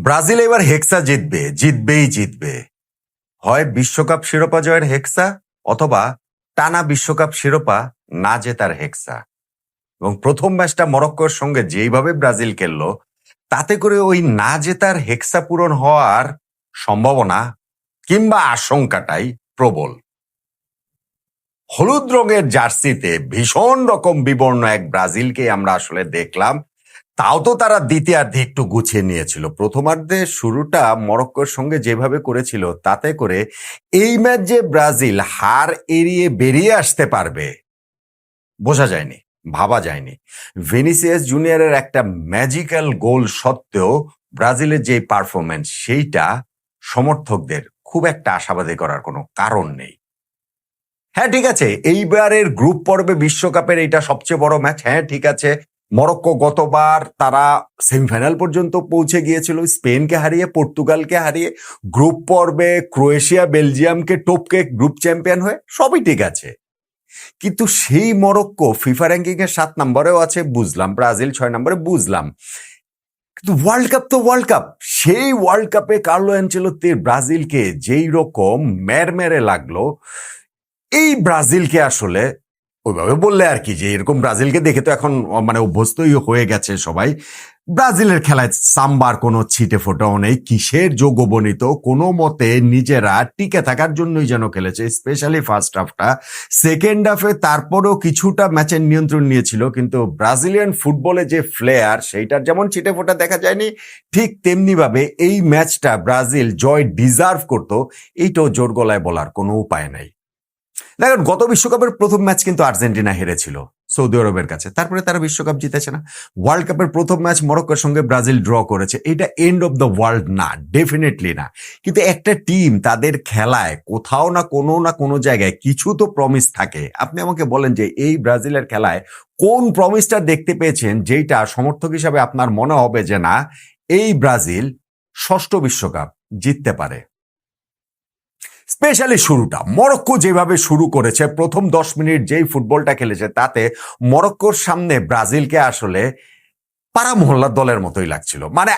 Brazil এবার হেক্সা জিতবে, জিতবেই জিতবে। হয় বিশ্বকাপ শিরোপা জয়ের হেক্সা, অথবা টানা বিশ্বকাপ শিরোপা না জেতার হেক্সা। এবং প্রথম ম্যাচটা মরক্কোর সঙ্গে যেইভাবে ব্রাজিল খেললো, তাতে করে ওই না জেতার হেক্সা পূরণ হওয়ার সম্ভাবনা কিংবা আশঙ্কাটাই প্রবল। হলুদ রঙের জার্সিতে ভীষণ রকম বিবর্ণ এক ব্রাজিলকে আমরা আসলে দেখলাম। তাও তো তারা দ্বিতীয়ার্ধে একটু গুছিয়ে নিয়েছিল। প্রথমার্ধে শুরুটা মরক্কোর সঙ্গে যেভাবে করেছিল, তাতে করে এই ম্যাচ যে ব্রাজিল হার এড়িয়ে বেরিয়ে আসতে পারবে বোঝা যায়নি, ভাবা যায়নি। ভিনিসিয়াস জুনিয়রের একটা ম্যাজিক্যাল গোল সত্ত্বেও ব্রাজিলের যে পারফরমেন্স, সেইটা সমর্থকদের খুব একটা আশাবাদী করার কোনো কারণ নেই। হ্যাঁ ঠিক আছে, এইবারের গ্রুপ পর্বে বিশ্বকাপের এটা সবচেয়ে বড় ম্যাচ। হ্যাঁ ঠিক আছে, মরক্কো গতবার তারা সেমিফাইনাল পর্যন্ত পৌঁছে গিয়েছিল, স্পেনকে হারিয়ে, পর্তুগালকে হারিয়ে, গ্রুপ পর্বে ক্রোয়েশিয়া বেলজিয়ামকে টপকে গ্রুপ চ্যাম্পিয়ন হয়ে, সবই ঠিক আছে। কিন্তু সেই মরক্কো ফিফা র্যাঙ্কিং এর 7 নম্বরেও আছে বুঝলাম, ব্রাজিল 6 নম্বরে বুঝলাম, কিন্তু ওয়ার্ল্ড কাপ তো ওয়ার্ল্ড কাপ। সেই ওয়ার্ল্ড কাপে কার্লো অ্যানচেলোত্তির ব্রাজিলকে যেই রকম মেরে লাগলো, এই ব্রাজিলকে আসলে ওইভাবে বললে আর কি, যে এরকম ব্রাজিলকে দেখে তো এখন মানে অভ্যস্তই হয়ে গেছে সবাই। ব্রাজিলের খেলায় সাম্বার কোনো ছিটে ফোটাও নেই, কিসের যোগবনিত, কোনো মতে নিজেরা টিকে থাকার জন্যই যেন খেলেছে, স্পেশালি ফার্স্ট হাফটা। সেকেন্ড হাফে তারপরেও কিছুটা ম্যাচের নিয়ন্ত্রণ নিয়েছিল, কিন্তু ব্রাজিলিয়ান ফুটবলে যে ফ্লেয়ার, সেইটার যেমন ছিটে ফোটা দেখা যায়নি, ঠিক তেমনি ভাবে এই ম্যাচটা ব্রাজিল জয় ডিজার্ভ করতো, এইটাও জোর গলায় বলার কোনো উপায় নাই। দেখেন, গত বিশ্বকাপের প্রথম ম্যাচ কিন্তু আর্জেন্টিনা হেরেছিল সৌদি আরবের কাছে, তারপরে তারা বিশ্বকাপ জিতেছে না। ওয়ার্ল্ড কাপের প্রথম ম্যাচ মরক্কোর সঙ্গে ব্রাজিল ড্র করেছে, এটা এন্ড অফ দ্য ওয়ার্ল্ড না, ডেফিনেটলি না। কিন্তু একটা টিম তাদের খেলায় কোথাও না কোনো জায়গায় কিছু তো প্রমিস থাকে। আপনি আমাকে বলেন যে এই ব্রাজিলের খেলায় কোন প্রমিসটা দেখতে পেয়েছেন যেটা সমর্থক হিসাবে আপনার মনে হবে যে না, এই ব্রাজিল ষষ্ঠ বিশ্বকাপ জিততে পারে। স্পেশালি শুরুটা মরক্কো যেভাবে শুরু করেছে, প্রথম 10 মিনিট যেই ফুটবলটা খেলেছে, তাতে মরক্কোর সামনে ব্রাজিলকে আসলে পাড়া মহল্লার দলের মতোই লাগছিল। মানে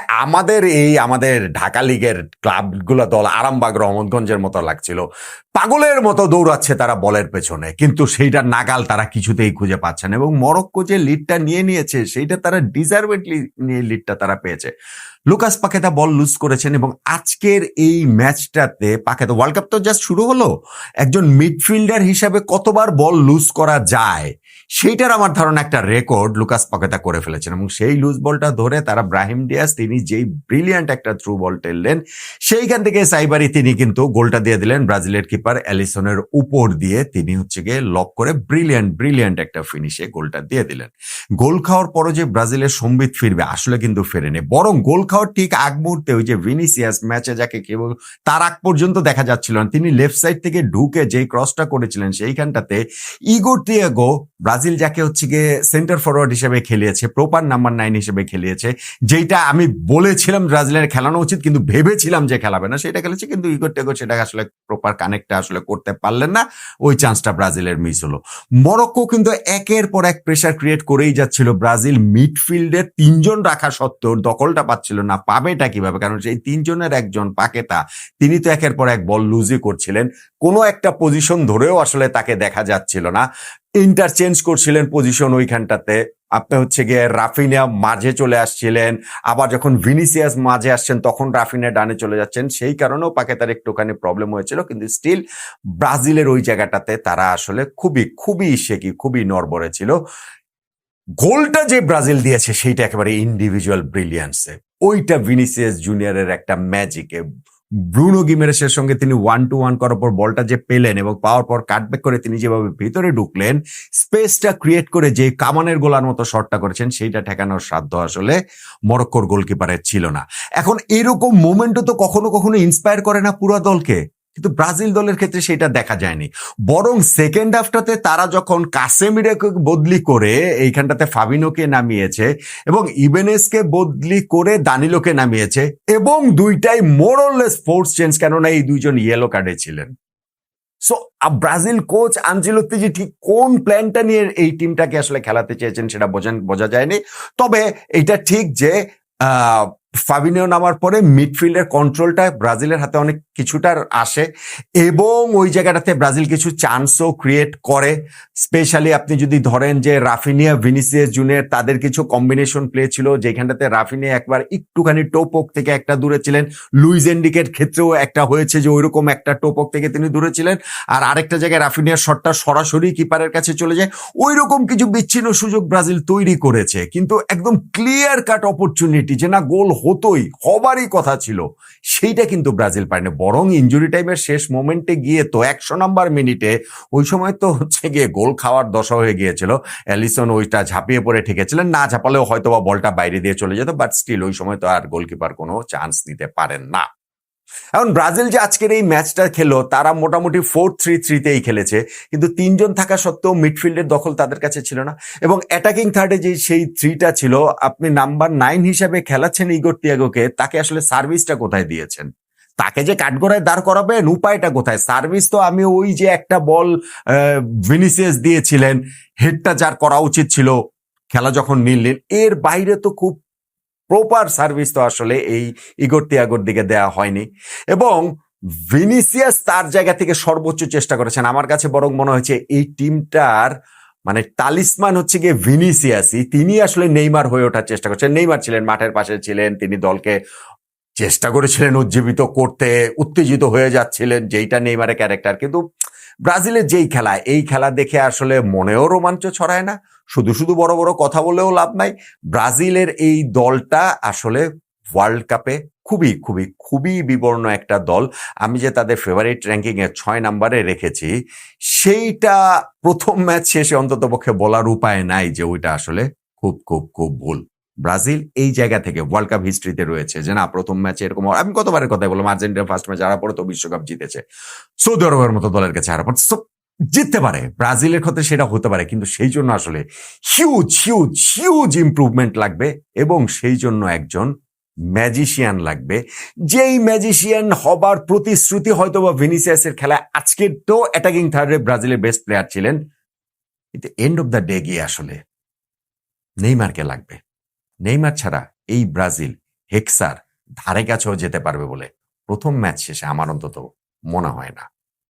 আমাদের ঢাকা লিগের ক্লাবগুলো দল, আরামবাগ রহমতগঞ্জের মতো লাগছিল। পাগলের মতো দৌড়াচ্ছে তারা বলের পেছনে, কিন্তু সেইটা নাগাল তারা কিছুতেই খুঁজে পাচ্ছে না। এবং মরক্কো যে লিডটা নিয়েছে, সেইটা তারা ডিজার্ভেডলি নিয়ে লিডটা তারা পেয়েছে। লুকাস পাকেতা বল লুজ করেছেন, এবং আজকের এই ম্যাচটাতে পাকেতা, ওয়ার্ল্ড কাপ তো জাস্ট শুরু হলো, একজন মিডফিল্ডার হিসাবে কতবার বল লুজ করা যায় সেইটার আমার ধারণা একটা রেকর্ড লুকাস পাকেতা করে ফেলেছেন। এবং সেই লুজ বলটা ধরে তারা ব্রাহিম ডিয়াস, তিনি যেই ব্রিলিয়ান্ট একটা থ্রু বল টেললেন, সেইখান থেকে সাইবারি তিনি কিন্তু গোলটা দিয়ে দিলেন ব্রাজিলের কিপার অ্যালিসনের উপর দিয়ে। তিনি গিয়ে লক করে ব্রিলিয়ান্ট একটা ফিনিশে গোলটা দিয়ে দিলেন। গোল খাওয়ার পরও যে ব্রাজিলের সম্বিত ফিরবে, আসলে কিন্তু ফেরেনি, বরং গোল খাওয়ার ঠিক আগ মুহূর্তে ওই যে ভিনিসিয়াস ম্যাচে যাকে কেবল তার আগ পর্যন্ত দেখা যাচ্ছিল না, তিনি লেফট সাইড থেকে ঢুকে যেই ক্রসটা করেছিলেন, সেইখানটাতে ইগোর তিয়াগো, ব্রাজিল যাকে গিয়ে সেন্টার ফরওয়ার্ড হিসেবে খেলিয়েছে, প্রপার নাম্বার 9 হিসেবে খেলিয়েছে, যেটা আমি বলেছিলাম ব্রাজিলের খেলানো উচিত, কিন্তু ভেবেছিলাম যে খেলাবে না, সেটা খেলেছে। কিন্তু ইগোর তিয়াগো সেটা আসলে প্রপার কানেক্টটা আসলে করতে পারলেন না, ওই চান্সটা ব্রাজিলের মিস হলো। মরক্কো কিন্তু একের পর এক প্রেসার ক্রিয়েট করেই যাচ্ছিল। ব্রাজিল মিডফিল্ডের 3 জন রাখা সত্ত্বেও দখলটা পাচ্ছিল না। পাবেটা কিভাবে? কারণ সেই 3 জনের একজন পাকেতা, তিনি তো একের পর এক বল লুজই করছিলেন, কোনো একটা পজিশন ধরেও আসলে তাকে দেখা যাচ্ছিল না, ইন্টারচেঞ্জ করছিলেন পজিশন ওইখানটাতে। আপনি গিয়ে রাফিনিয়া মাঝে চলে আসছিলেন, আবার যখন ভিনিসিয়াস মাঝে আসছেন তখন রাফিনিয়া ডানে চলে যাচ্ছেন, সেই কারণেও পাকেতার একটুখানি প্রবলেম হয়েছিল। কিন্তু স্টিল ব্রাজিলের ওই জায়গাটাতে তারা আসলে খুবই নড়বড়ে ছিল। গোলটা যে ব্রাজিল দিয়েছে সেইটা একেবারে ইন্ডিভিজুয়াল ব্রিলিয়ান্সে, ওইটা ভিনিসিয়াস জুনিয়রের একটা ম্যাজিকে। ব্রুনো গিমেরেসের সঙ্গে তিনি 1-1 করার পর বলটা যে পেলেন, এবং পাওয়ার পর কাটব্যাক করে তিনি যেভাবে ভিতরে ঢুকলেন, স্পেসটা ক্রিয়েট করে যে কামানের গোলার মতো শটটা করেছেন, সেইটা ঠেকানোর সাধ্য আসলে মরক্কোর গোলকিপারের ছিল না। এখন এরকম মোমেন্টও তো কখনো ইন্সপায়ার করে না পুরো দলকে, কিন্তু ব্রাজিল দলের ক্ষেত্রে সেটা দেখা যায়নি। বরং সেকেন্ড হাফটাতে তারা যখন কাসেমিরোকে বদলি করে এইখানটাতে ফাবিনোকে নামিয়েছে, এবং ইবেনেসকে বদলি করে দানিলোকে নামিয়েছে, এবং দুইটাই মোরলেস ফোর্স চেঞ্জ, কেননা এই দুইজন ইয়েলো কার্ডে ছিলেন। সো ব্রাজিল কোচ আনচেলোত্তি যে ঠিক কোন প্ল্যানটা নিয়ে এই টিমটাকে আসলে খেলাতে চেয়েছেন সেটা বোঝা যায়নি। তবে এটা ঠিক যে ফাবিনিও নামার পরে মিডফিল্ডের কন্ট্রোলটা ব্রাজিলের হাতে অনেক কিছুটা আসে এবং ওই জায়গাটাতে ব্রাজিল কিছু চান্সও ক্রিয়েট করে। স্পেশালি আপনি যদি ধরেন যে রাফিনিয়া ভিনিসিয়াস জুনিয়র তাদের কিছু কম্বিনেশন প্লে ছিল, যেখানটাতে রাফিনিয়া একবার একটুখানি টোপক থেকে একটা দূরে ছিলেন, লুইস এনরিকের ক্ষেত্রেও একটা হয়েছে যে ওইরকম একটা টোপক থেকে তিনি দূরে ছিলেন, আর আরেকটা জায়গায় রাফিনিয়ার শটটা সরাসরি কিপারের কাছে চলে যায়। ওই রকম কিছু বিচ্ছিন্ন সুযোগ ব্রাজিল তৈরি করেছে, কিন্তু একদম ক্লিয়ার কাট অপরচুনিটি যে না গোল হতোই, হবারই কথা ছিল, সেইটা কিন্তু ব্রাজিল পারেনি। বরং ইনজুরি টাইমের শেষ মোমেন্টে গিয়ে তো 100 নম্বর মিনিটে ওই সময় তো হচ্ছে গিয়ে গোল খাওয়ার দশা হয়ে গিয়েছিল। অ্যালিসন ওইটা ঝাঁপিয়ে পড়ে ঠেকেছিলেন, না ঝাঁপালেও হয়তো বা বলটা বাইরে দিয়ে চলে যেত, বাট স্টিল ওই সময় তো আর গোলকিপার কোনো চান্স নিতে পারেন না। এখন ব্রাজিল যে আজকের এই ম্যাচটা খেলো তারা মোটামুটি 4-3-3-তেই খেলেছে, কিন্তু 3 জন থাকা সত্ত্বেও মিডফিল্ডের দখল তাদের কাছে ছিল না এবং অ্যাটাকিং থার্ডে যে সেই 3টা ছিল, আপনি নাম্বার 9 হিসাবে খেলাচ্ছেন ইগোর তিয়াগোকে, তাকে আসলে সার্ভিসটা কোথায় দিয়েছেন? তাকে যে কাঠগড়ায় দাঁড় করাবেন, উপায়টা কোথায়? সার্ভিস তো আমি ওই যে একটা বল ভিনিসিয়াস দিয়েছিলেন, হেডটা যার করা উচিত ছিল খেলা যখন নিলেন, এর বাইরে তো খুব প্রপার সার্ভিস তো আসলে এই ইগোর তিয়াগোর দিকে দেয়া হয়নি। এবং ভিনিসিয়াস তার জায়গা থেকে সর্বোচ্চ চেষ্টা করেছেন। আমার কাছে বরং মনে হয়েছে এই টিমটার মানে তালিসমান হচ্ছে গিয়ে ভিনিসিয়াসই, তিনি আসলে নেইমার হয়ে ওঠার চেষ্টা করছেন। নেইমার ছিলেন মাঠের পাশে ছিলেন, তিনি দলকে চেষ্টা করেছিলেন উজ্জীবিত করতে, উত্তেজিত হয়ে যাচ্ছিলেন, যেইটা নেইমারের ক্যারেক্টার। কিন্তু ব্রাজিলের যেই খেলা, এই খেলা দেখে আসলে মনেও রোমাঞ্চ ছড়ায় না, শুধু শুধু বড় বড় কথা বলেও লাভ নাই। ব্রাজিলের এই দলটা আসলে ওয়ার্ল্ড কাপে খুবই খুবই খুবই বিবর্ণ একটা দল। আমি যে তাদের ফেভারিট র্যাঙ্কিং এ 6 নম্বরে রেখেছি, সেইটা প্রথম ম্যাচ শেষে অন্ততপক্ষে বলার উপায় নাই যে ওইটা আসলে খুব খুব খুব ভুল। ব্রাজিল এই জায়গা থেকে ওয়ার্ল্ড কাপ হিস্ট্রিতে রয়েছে যে না, প্রথম ম্যাচে এরকম, আমি কতবারের কথাই বললাম, আর্জেন্টিনা ফার্স্ট ম্যাচ হারার পরে তো বিশ্বকাপ জিতেছে, সৌদি আরবের মতো দলের কাছে হারার পর জিততে পারে, ব্রাজিলের ক্ষেত্রে সেটা হতে পারে, কিন্তু সেই জন্য আসলে হিউজ হিউজ হিউজ ইমপ্রুভমেন্ট লাগবে এবং সেই জন্য একজন ম্যাজিশিয়ান লাগবে, যেই ম্যাজিশিয়ান হবার প্রতিশ্রুতি হয়তো বা ভিনিসিয়াসের খেলায় আজকের তো অ্যাটাকিং থার্ডে ব্রাজিলের বেস্ট প্লেয়ার ছিলেন, কিন্তু এন্ড অফ দ্য ডে গিয়ে আসলে নেইমারকে লাগবে। নেইমার ছাড়া এই ব্রাজিল হেক্সার ধারে কাছেও যেতে পারবে বলে প্রথম ম্যাচ শেষে আমার অন্তত মনে হয় না।